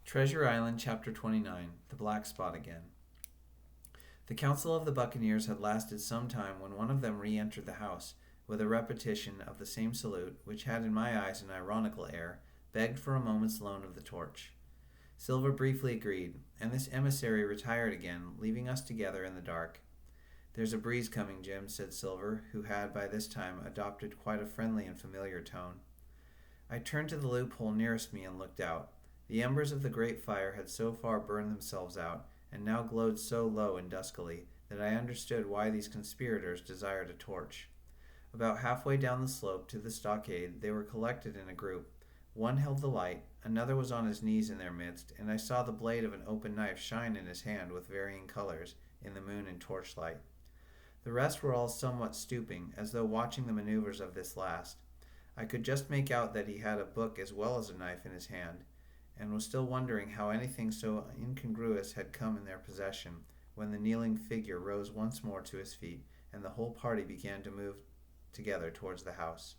Treasure Island, Chapter 29, The Black Spot Again. The council of the buccaneers had lasted some time when one of them re-entered the house, with a repetition of the same salute, which had in my eyes an ironical air, begged for a moment's loan of the torch. Silver briefly agreed, and this emissary retired again, leaving us together in the dark. "There's a breeze coming, Jim," said Silver, who had by this time adopted quite a friendly and familiar tone. I turned to the loophole nearest me and looked out. The embers of the great fire had so far burned themselves out, and now glowed so low and duskily, that I understood why these conspirators desired a torch. About halfway down the slope to the stockade they were collected in a group. One held the light, another was on his knees in their midst, and I saw the blade of an open knife shine in his hand with varying colors in the moon and torchlight. The rest were all somewhat stooping, as though watching the maneuvers of this last. I could just make out that he had a book as well as a knife in his hand, and was still wondering how anything so incongruous had come in their possession, when the kneeling figure rose once more to his feet, and the whole party began to move together towards the house.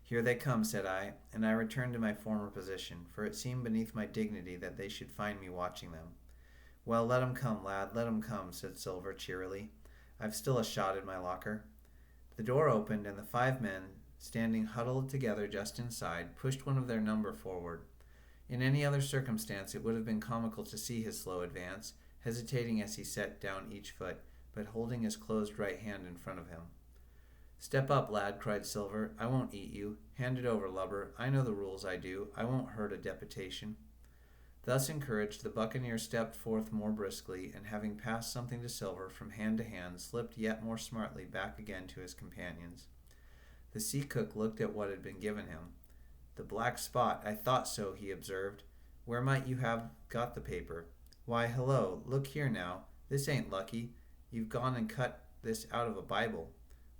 "Here they come," said I, and I returned to my former position, for it seemed beneath my dignity that they should find me watching them. "Well, let 'em come, lad, let 'em come," said Silver cheerily. "I've still a shot in my locker." The door opened, and the 5 men, standing huddled together just inside, pushed one of their number forward. In any other circumstance it would have been comical to see his slow advance, hesitating as he set down each foot, but holding his closed right hand in front of him. "Step up, lad," cried Silver. "I won't eat you. Hand it over, lubber. I know the rules, I do. I won't hurt a deputation." Thus encouraged, the buccaneer stepped forth more briskly, and having passed something to Silver from hand to hand, slipped yet more smartly back again to his companions. The sea cook looked at what had been given him. "The black spot, I thought so," he observed. "Where might you have got the paper?" "Why, hello, look here now. This ain't lucky. You've gone and cut this out of a Bible."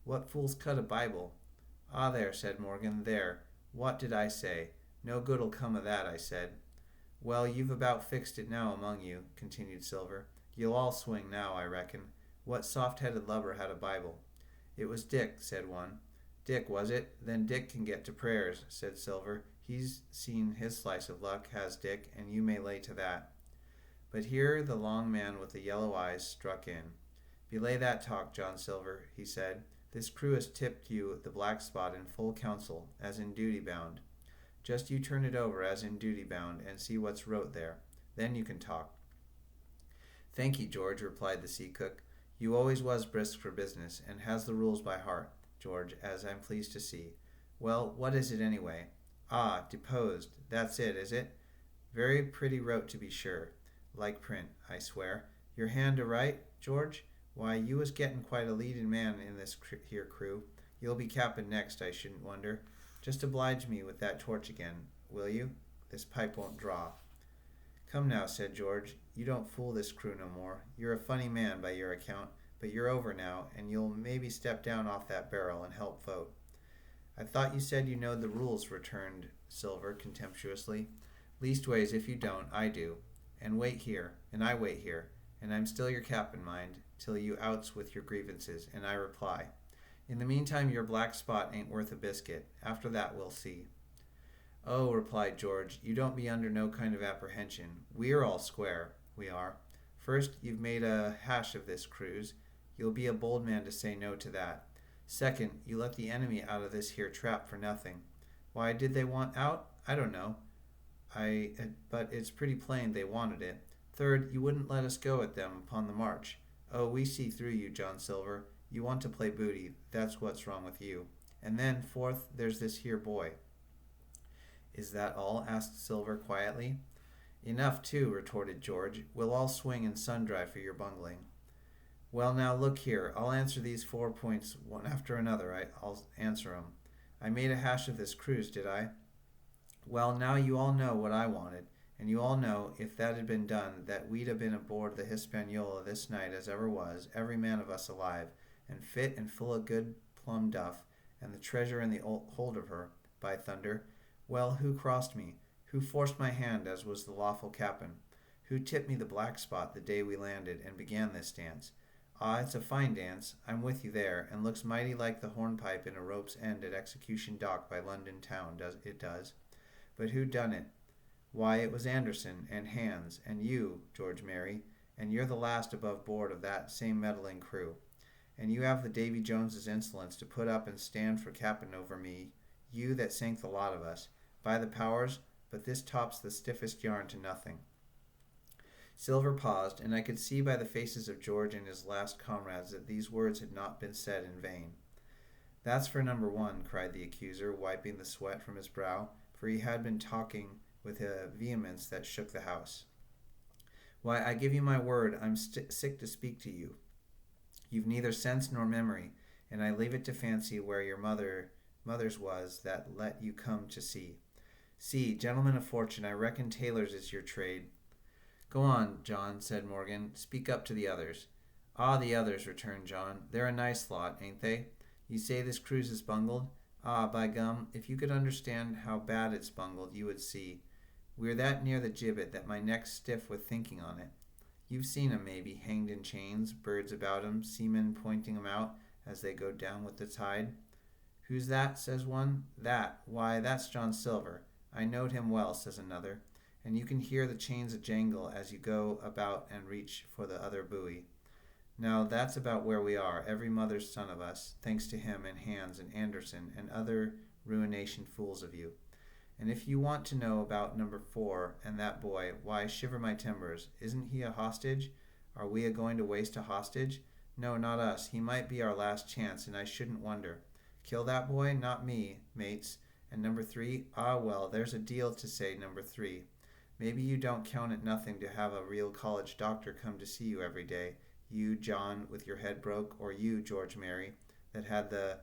"What fool's cut a Bible?" "Ah, there," said Morgan, "there. What did I say? No good'll come of that, I said." "Well, you've about fixed it now among you," continued Silver. "You'll all swing now, I reckon. What soft-headed lubber had a Bible?" "It was Dick," said one. "Dick, was it? Then Dick can get to prayers," said Silver. "He's seen his slice of luck, has Dick, and you may lay to that." But here the long man with the yellow eyes struck in. "Belay that talk, John Silver," he said. "This crew has tipped you the black spot in full council, as in duty bound. Just you turn it over as in duty bound, and see what's wrote there. Then you can talk." "Thank ye, George," replied the sea cook. "You always was brisk for business, and has the rules by heart, George, as I'm pleased to see. Well, what is it anyway? Ah, deposed. That's it, is it? Very pretty wrote to be sure. Like print, I swear. Your hand a right, George? Why, you was getting quite a leading man in this here crew. You'll be captain next, I shouldn't wonder. Just oblige me with that torch again, will you? This pipe won't draw." "Come now," said George. "You don't fool this crew no more. You're a funny man by your account, but you're over now, and you'll maybe step down off that barrel and help vote." "I thought you said you knowed the rules," returned Silver contemptuously. "Leastways, if you don't, I do. And wait here, and I wait here, and I'm still your captain, mind, till you outs with your grievances, and I reply. In the meantime, your black spot ain't worth a biscuit. After that, we'll see." "Oh," replied George, "you don't be under no kind of apprehension. We're all square, we are. First, you've made a hash of this cruise. You'll be a bold man to say no to that. Second, you let the enemy out of this here trap for nothing. Why did they want out? I don't know. But it's pretty plain they wanted it. Third, you wouldn't let us go at them upon the march. Oh, we see through you, John Silver. You want to play booty. That's what's wrong with you. And then, fourth, there's this here boy." "Is that all?" asked Silver quietly. "Enough, too," retorted George. "We'll all swing and sun-dry for your bungling." "Well, now, look here. I'll answer these 4 points one after another. I'll answer 'em. I made a hash of this cruise, did I? Well, now you all know what I wanted, and you all know, if that had been done, that we'd have been aboard the Hispaniola this night as ever was, every man of us alive, and fit and full of good plum duff, and the treasure in the hold of her, by thunder. Well, who crossed me? Who forced my hand as was the lawful captain? Who tipped me the black spot the day we landed and began this dance? Ah, it's a fine dance, I'm with you there, and looks mighty like the hornpipe in a rope's end at Execution Dock by London town, it does. But who done it? Why, it was Anderson, and Hans, and you, George Mary, and you're the last above board of that same meddling crew. And you have the Davy Jones's insolence to put up and stand for captain over me, you that sank the lot of us. By the powers, but this tops the stiffest yarn to nothing. Silver paused, and I could see by the faces of George and his last comrades that these words had not been said in vain. That's for number one, cried the accuser, wiping the sweat from his brow, for he had been talking with a vehemence that shook the house. Why, I give you my word, I'm sick to speak to you. You've neither sense nor memory, and I leave it to fancy where your mother's was that let you come to see. See, gentlemen of fortune, I reckon tailors is your trade. Go on, John, said Morgan. Speak up to the others. Ah, the others, returned John. They're a nice lot, ain't they? You say this cruise is bungled? Ah, by gum, if you could understand how bad it's bungled, you would see. We're that near the gibbet that my neck's stiff with thinking on it. You've seen 'em, maybe, hanged in chains, birds about 'em, seamen pointing 'em out as they go down with the tide. Who's that? Says one. That? Why, that's John Silver. I knowed him well, says another. And you can hear the chains a jangle as you go about and reach for the other buoy. Now that's about where we are, every mother's son of us, thanks to him and Hans and Anderson and other ruination fools of you. And if you want to know about number 4 and that boy, why, shiver my timbers, isn't he a hostage? Are we a-going to waste a hostage? No, not us. He might be our last chance, and I shouldn't wonder. Kill that boy? Not me, mates. And number 3? Ah, well, there's a deal to say, number 3. Maybe you don't count it nothing to have a real college doctor come to see you every day. You, John, with your head broke, or you, George Mary, that had the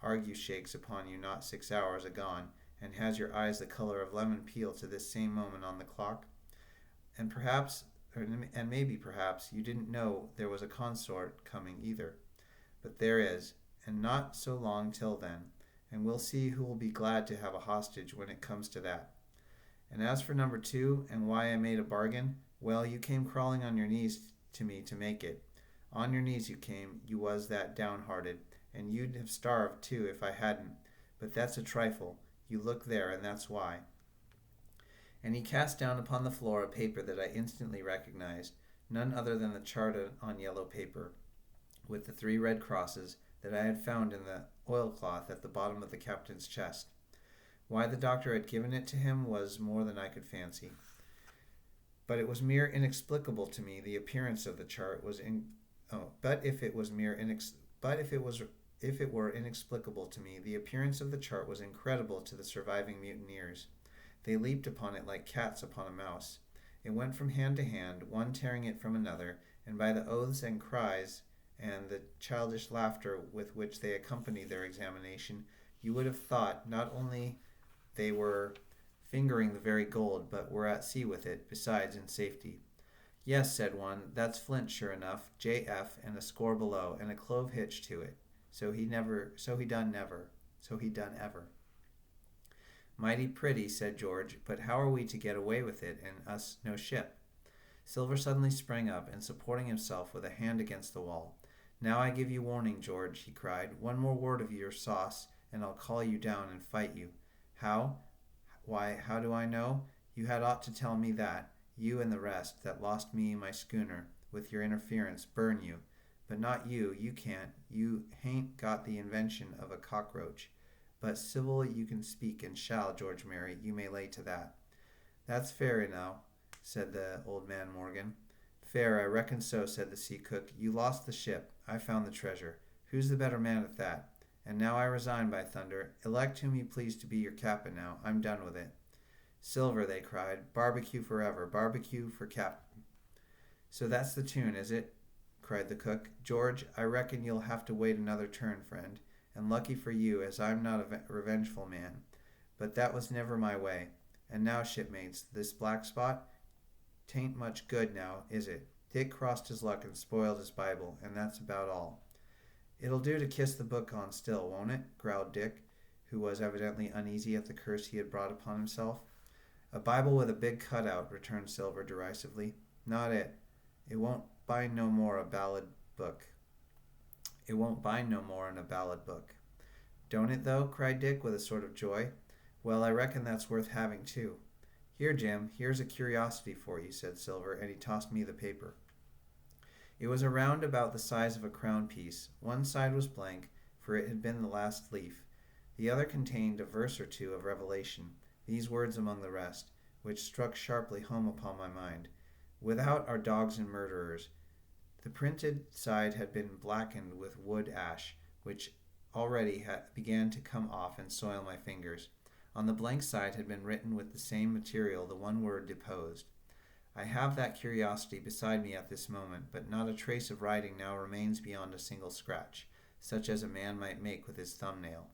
argue shakes upon you not 6 hours agone, and has your eyes the color of lemon peel to this same moment on the clock. And maybe perhaps, you didn't know there was a consort coming either. But there is, and not so long till then, and we'll see who will be glad to have a hostage when it comes to that. And as for number 2, and why I made a bargain, well, you came crawling on your knees to me to make it. On your knees you came, you was that downhearted, and you'd have starved too if I hadn't. But that's a trifle. You look there, and that's why. And he cast down upon the floor a paper that I instantly recognized, none other than the chart on yellow paper, with the 3 red crosses that I had found in the oilcloth at the bottom of the captain's chest. Why the doctor had given it to him was more than I could fancy. But it was mere inexplicable to me. The appearance of the chart was if it were inexplicable to me, the appearance of the chart was incredible to the surviving mutineers. They leaped upon it like cats upon a mouse. It went from hand to hand, one tearing it from another, and by the oaths and cries and the childish laughter with which they accompanied their examination, you would have thought not only they were fingering the very gold, but were at sea with it, besides in safety. Yes, said one, that's Flint sure enough, J.F. and a score below, and a clove hitch to it. So he done ever. Mighty pretty, said George, but how are we to get away with it, and us no ship? Silver suddenly sprang up, and supporting himself with a hand against the wall. Now I give you warning, George, he cried. One more word of your sauce, and I'll call you down and fight you. How? Why, how do I know? You had ought to tell me that. You and the rest that lost me my schooner, with your interference, burn you. But not you. You can't. You hain't got the invention of a cockroach. But civil you can speak, and shall, George Mary, you may lay to that. That's fair enow, said the old man Morgan. Fair, I reckon so, said the sea cook. You lost the ship. I found the treasure. Who's the better man at that? And now I resign, by thunder. Elect whom you please to be your captain now. I'm done with it. Silver, they cried. Barbecue forever. Barbecue for captain. So that's the tune, is it? Cried the cook. George, I reckon you'll have to wait another turn, friend. And lucky for you, as I'm not a revengeful man. But that was never my way. And now, shipmates, this black spot, 'tain't much good now, is it? Dick crossed his luck and spoiled his Bible, and that's about all. It'll do to kiss the book on still, won't it? Growled Dick, who was evidently uneasy at the curse he had brought upon himself. A Bible with a big cutout, returned Silver derisively. Not it. It won't bind no more a ballad book. It won't bind no more in a ballad book. Don't it, though? Cried Dick with a sort of joy. Well, I reckon that's worth having, too. "Here, Jim, here's a curiosity for you," said Silver, and he tossed me the paper. It was around about the size of a crown piece. One side was blank, for it had been the last leaf. The other contained a verse or two of Revelation, these words among the rest, which struck sharply home upon my mind: "Without are dogs and murderers." The printed side had been blackened with wood ash, which already began to come off and soil my fingers. On the blank side had been written with the same material the one word "deposed." I have that curiosity beside me at this moment, but not a trace of writing now remains beyond a single scratch, such as a man might make with his thumbnail.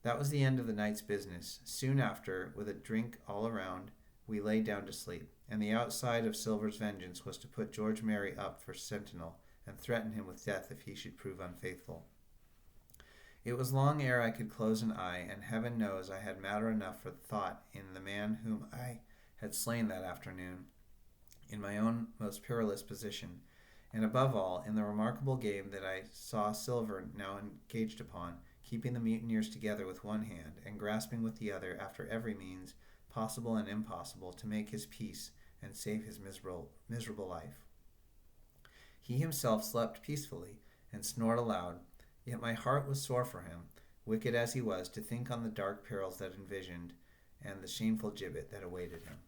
That was the end of the night's business. Soon after, with a drink all around, we lay down to sleep, and the outside of Silver's vengeance was to put George Merry up for sentinel, and threaten him with death if he should prove unfaithful. It was long ere I could close an eye, and heaven knows I had matter enough for thought in the man whom I had slain that afternoon, in my own most perilous position, and above all, in the remarkable game that I saw Silver now engaged upon, keeping the mutineers together with one hand, and grasping with the other after every means, possible and impossible, to make his peace and save his miserable life. He himself slept peacefully, and snored aloud, yet my heart was sore for him, wicked as he was, to think on the dark perils that envisioned, and the shameful gibbet that awaited him.